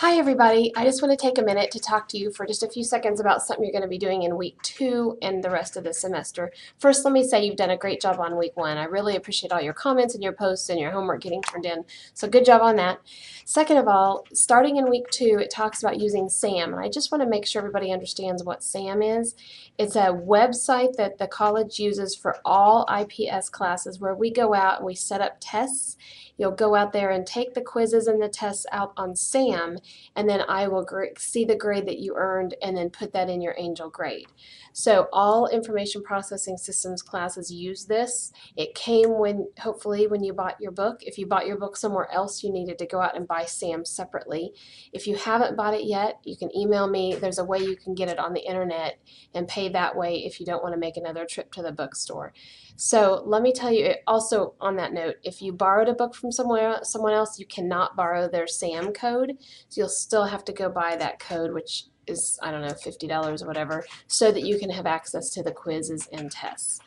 Hi everybody, I just want to take a minute to talk to you for just a few seconds about something you're going to be doing in week 2 and the rest of the semester. First, let me say you've done a great job on week 1. I really appreciate all your comments and your posts and your homework getting turned in, so good job on that. Second of all, starting in week 2, it talks about using SAM, and I just want to make sure everybody understands what SAM is. It's a website that the college uses for all IPS classes where we go out and we set up tests. You'll go out there and take the quizzes and the tests out on SAM, and then I will see the grade that you earned and then put that in your Angel grade. So all information processing systems classes use this. It came hopefully when you bought your book. If you bought your book somewhere else, you needed to go out and buy SAM separately. If you haven't bought it yet, you can email me. There's a way you can get it on the internet and pay that way if you don't want to make another trip to the bookstore. So let me tell you, also on that note, if you borrowed a book from someone else, you cannot borrow their SAM code. So you'll still have to go buy that code, which is, I don't know, $50 or whatever, so that you can have access to the quizzes and tests.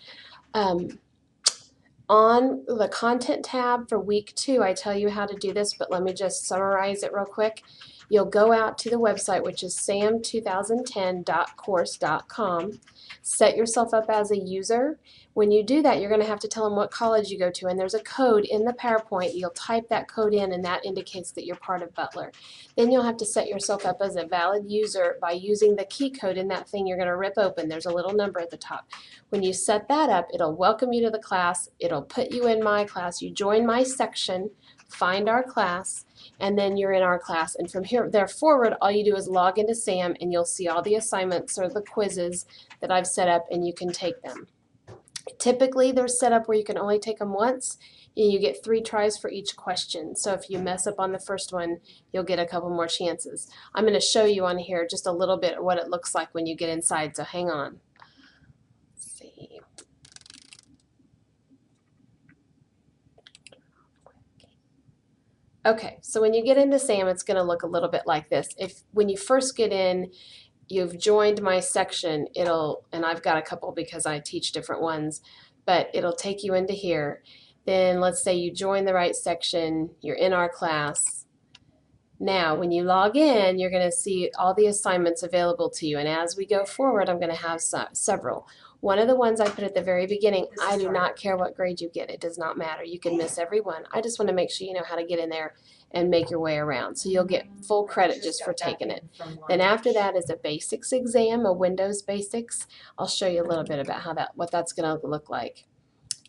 On the content tab for week 2, I tell you how to do this, but let me just summarize it real quick. You'll go out to the website, which is sam2010.course.com. Set yourself up as a user. When you do that, you're going to have to tell them what college you go to, and there's a code in the PowerPoint. You'll type that code in, and that indicates that you're part of Butler. Then you'll have to set yourself up as a valid user by using the key code in that thing you're going to rip open. There's a little number at the top. When you set that up, it'll welcome you to the class. It'll put you in my class. You join my section, find our class, and then you're in our class. And from there forward, all you do is log into SAM, and you'll see all the assignments or the quizzes that I've set up, and you can take them. Typically, they're set up where you can only take them once, and you get 3 tries for each question. So if you mess up on the first one, you'll get a couple more chances. I'm going to show you on here just a little bit of what it looks like when you get inside, so hang on. Let's see. Okay, so when you get into SAM, it's going to look a little bit like this. When you first get in, you've joined my section, and I've got a couple because I teach different ones, but it'll take you into here. Then let's say you join the right section, you're in our class. Now, when you log in, you're going to see all the assignments available to you, and as we go forward, I'm going to have several. One of the ones I put at the very beginning, I do not care what grade you get. It does not matter. You can miss every one. I just want to make sure you know how to get in there and make your way around. So you'll get full credit just for taking it. Then after that is a basics exam, a Windows basics. I'll show you a little bit about what that's going to look like.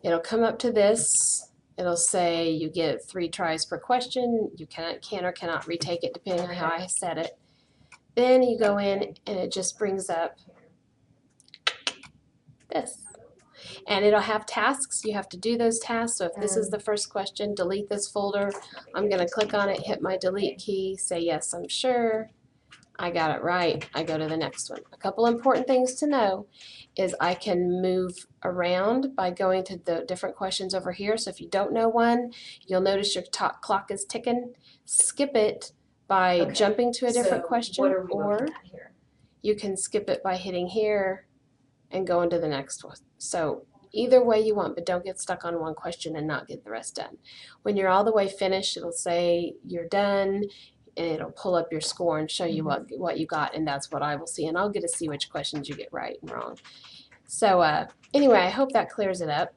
It'll come up to this. It'll say you get 3 tries per question. You can or cannot retake it depending on how I set it. Then you go in and it just brings up this. And it'll have tasks. You have to do those tasks. So if this is the first question, delete this folder. I'm going to click on it, hit my delete key, say yes, I'm sure. I got it right. I go to the next one. A couple important things to know is I can move around by going to the different questions over here. So if you don't know one, you'll notice your clock is ticking. Skip it by jumping to a different question, or you can skip it by hitting here and going to the next one. So either way you want, but don't get stuck on one question and not get the rest done. When you're all the way finished, it'll say you're done, and it'll pull up your score and show you what you got, and that's what I will see, and I'll get to see which questions you get right and wrong. So anyway, I hope that clears it up.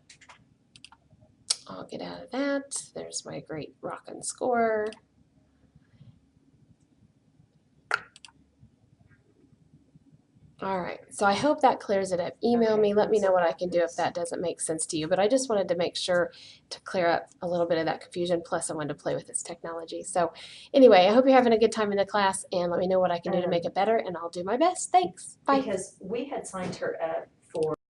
I'll get out of that. There's my great rockin' score. All right, so I hope that clears it up. Email me, let me know what I can do if that doesn't make sense to you. But I just wanted to make sure to clear up a little bit of that confusion, plus I wanted to play with this technology. So anyway, I hope you're having a good time in the class, and let me know what I can do to make it better, and I'll do my best. Thanks. Bye. Because we had signed her up